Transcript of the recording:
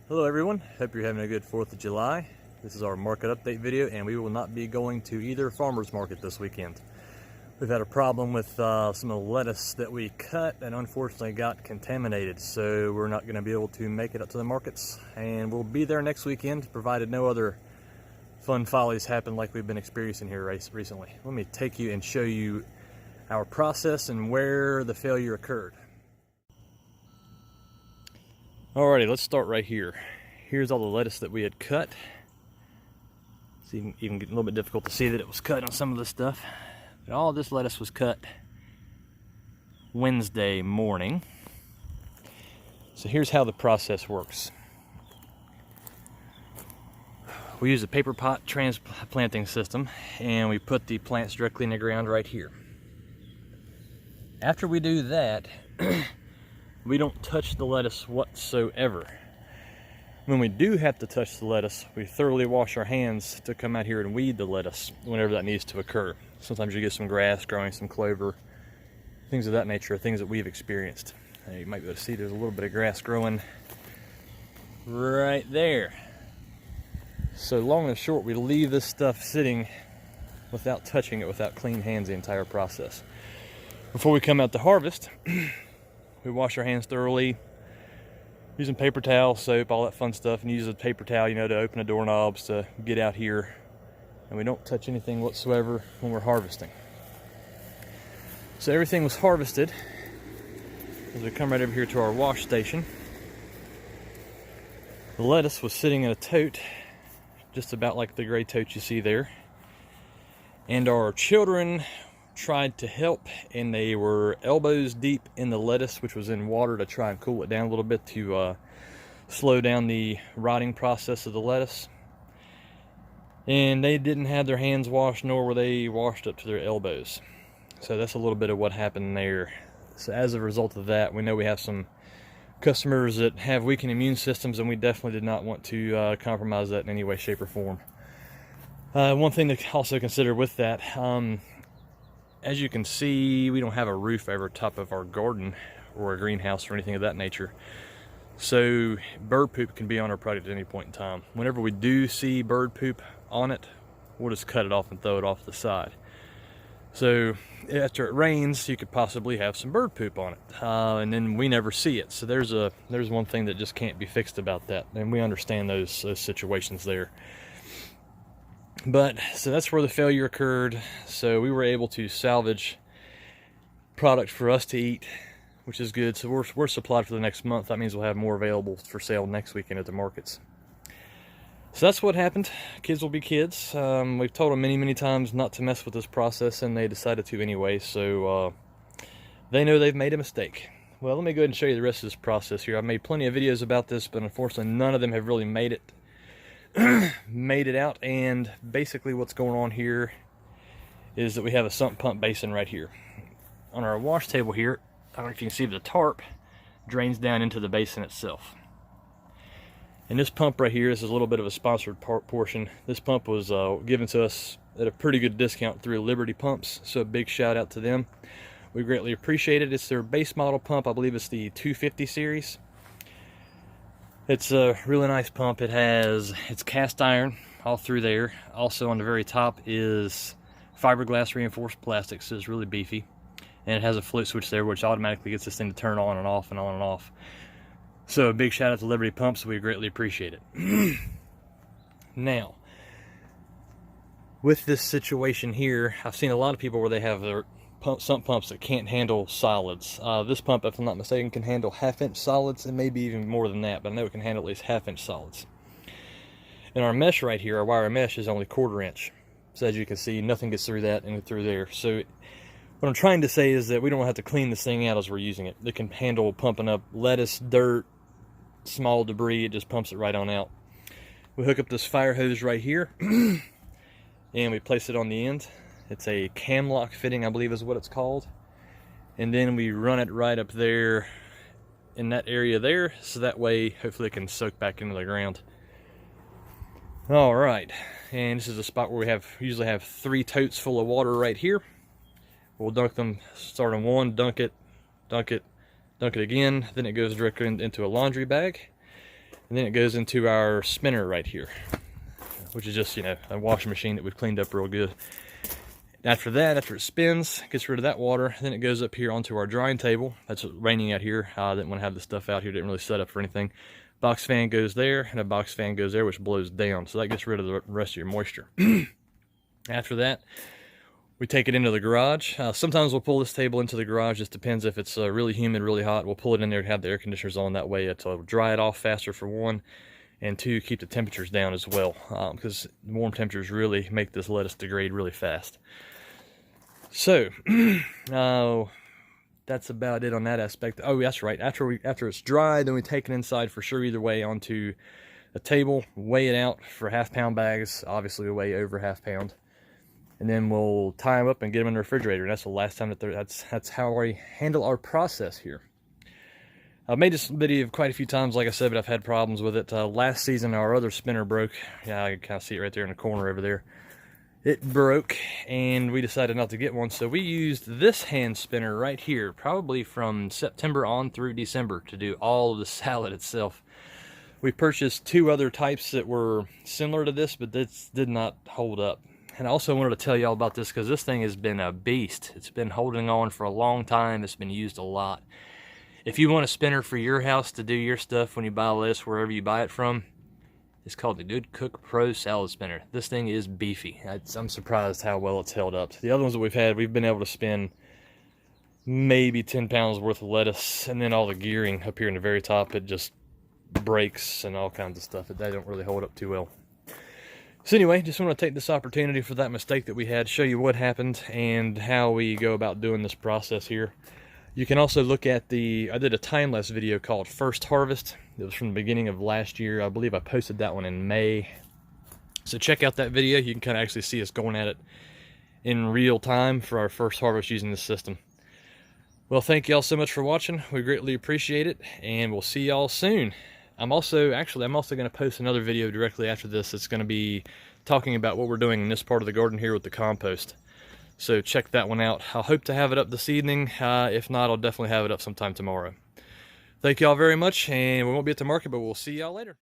Hello everyone, hope you're having a good 4th of July. This is our market update video and we will not be going to either farmer's market this weekend. We've had a problem with some of the lettuce that we cut and unfortunately got contaminated, so we're not going to be able to make it up to the markets, and we'll be there next weekend provided no other fun follies happen like we've been experiencing here recently. Let me take you and show you our process and where the failure occurred. Alrighty, let's start right here. Here's all the lettuce that we had cut. It's even getting a little bit difficult to see that it was cut on some of this stuff. But all this lettuce was cut Wednesday morning. So here's how the process works. We use a paper pot transplanting system and we put the plants directly in the ground right here. After we do that, we don't touch the lettuce whatsoever. When we do have to touch the lettuce, we thoroughly wash our hands to come out here and weed the lettuce whenever that needs to occur. Sometimes you get some grass growing, some clover, things of that nature, things that we've experienced. You might be able to see there's a little bit of grass growing right there. So long and short, we leave this stuff sitting without touching it, without clean hands the entire process. Before we come out to harvest, we wash our hands thoroughly using paper towel, soap, all that fun stuff, and use a paper towel, to open the doorknobs to get out here. And we don't touch anything whatsoever when we're harvesting. So everything was harvested. As we come right over here to our wash station, the lettuce was sitting in a tote, just about like the gray tote you see there. And our children tried to help, and they were elbows deep in the lettuce, which was in water, to try and cool it down a little bit to slow down the rotting process of the lettuce. And they didn't have their hands washed, nor were they washed up to their elbows. So that's a little bit of what happened there. So as a result of that, we know we have some customers that have weakened immune systems, and we definitely did not want to compromise that in any way, shape, or form. One thing to also consider with that, as you can see, we don't have a roof over top of our garden or a greenhouse or anything of that nature. So bird poop can be on our product at any point in time. Whenever we do see bird poop on it, we'll just cut it off and throw it off the side. So after it rains, you could possibly have some bird poop on it, and then we never see it. So there's one thing that just can't be fixed about that, and we understand those situations there. But so that's where the failure occurred. So we were able to salvage product for us to eat, which is good. So we're supplied for the next month. That means we'll have more available for sale next weekend at the markets. So that's what happened. Kids will be kids. We've told them many times not to mess with this process, and they decided to anyway. So they know they've made a mistake. Well, let me go ahead and show you the rest of this process here. I've made plenty of videos about this, but unfortunately none of them have really made it out. And basically what's going on here is that we have a sump pump basin right here on our wash table here. I don't know if you can see, the tarp drains down into the basin itself. And this pump right here, this is a little bit of a sponsored portion. This pump was given to us at a pretty good discount through Liberty Pumps, so a big shout out to them. We greatly appreciate it. It's their base model pump. I believe it's the 250 series. It's a really nice pump. It's cast iron all through there. Also on the very top is fiberglass reinforced plastic, so it's really beefy. And it has a float switch there, which automatically gets this thing to turn on and off and on and off. So a big shout out to Liberty Pumps. We greatly appreciate it. Now, with this situation here, I've seen a lot of people where they have their sump pumps that can't handle solids. This pump, if I'm not mistaken, can handle 1/2-inch solids, and maybe even more than that, but I know it can handle at least 1/2-inch solids. And our mesh right here, our wire mesh, is only 1/4 inch. So as you can see, nothing gets through that and through there. So what I'm trying to say is that we don't have to clean this thing out as we're using it. It can handle pumping up lettuce, dirt, small debris. It just pumps it right on out. We hook up this fire hose right here and we place it on the end. It's a cam lock fitting, I believe is what it's called. And then we run it right up there in that area there, so that way hopefully it can soak back into the ground. All right, and this is a spot where we usually have 3 totes full of water right here. We'll dunk them, start on one, dunk it again, then it goes directly into a laundry bag. And And then it goes into our spinner right here, which is just, you know, a washing machine that we've cleaned up real good. After that, after it spins, gets rid of that water, then it goes up here onto our drying table. That's raining out here. I didn't want to have the stuff out here, didn't really set up for anything. Box fan goes there, and a box fan goes there, which blows down. So that gets rid of the rest of your moisture. After that, we take it into the garage. Sometimes we'll pull this table into the garage. Just depends if it's really humid, really hot. We'll pull it in there to have the air conditioners on. That way it'll dry it off faster for one, and two, keep the temperatures down as well. Because warm temperatures really make this lettuce degrade really fast. So, that's about it on that aspect. Oh, that's right. After it's dry, then we take it inside for sure either way onto a table, weigh it out for half-pound bags. Obviously, we weigh over half-pound. And then we'll tie them up and get them in the refrigerator. And that's the last time that's how we handle our process here. I've made this video quite a few times, like I said, but I've had problems with it. Last season, our other spinner broke. Yeah, I can kind of see it right there in the corner over there. It broke, and we decided not to get one, so we used this hand spinner right here, probably from September on through December, to do all of the salad itself. We purchased two other types that were similar to this, but this did not hold up. And I also wanted to tell y'all about this because this thing has been a beast. It's been holding on for a long time. It's been used a lot. If you want a spinner for your house to do your stuff when you buy this, wherever you buy it from, it's called the Good Cook Pro Salad Spinner. This thing is beefy. I'm surprised how well it's held up. The other ones that we've had, we've been able to spin maybe 10 pounds worth of lettuce, and then all the gearing up here in the very top, it just breaks and all kinds of stuff. They don't really hold up too well. So anyway, just want to take this opportunity for that mistake that we had, show you what happened and how we go about doing this process here. You can also look at I did a time-lapse video called First Harvest. It was from the beginning of last year. I believe I posted that one in May. So check out that video. You can kind of actually see us going at it in real time for our first harvest using this system. Well, thank y'all so much for watching. We greatly appreciate it, and we'll see y'all soon. I'm also going to post another video directly after this. It's going to be talking about what we're doing in this part of the garden here with the compost. So check that one out. I hope to have it up this evening. If not, I'll definitely have it up sometime tomorrow. Thank y'all very much, and we won't be at the market, but we'll see y'all later.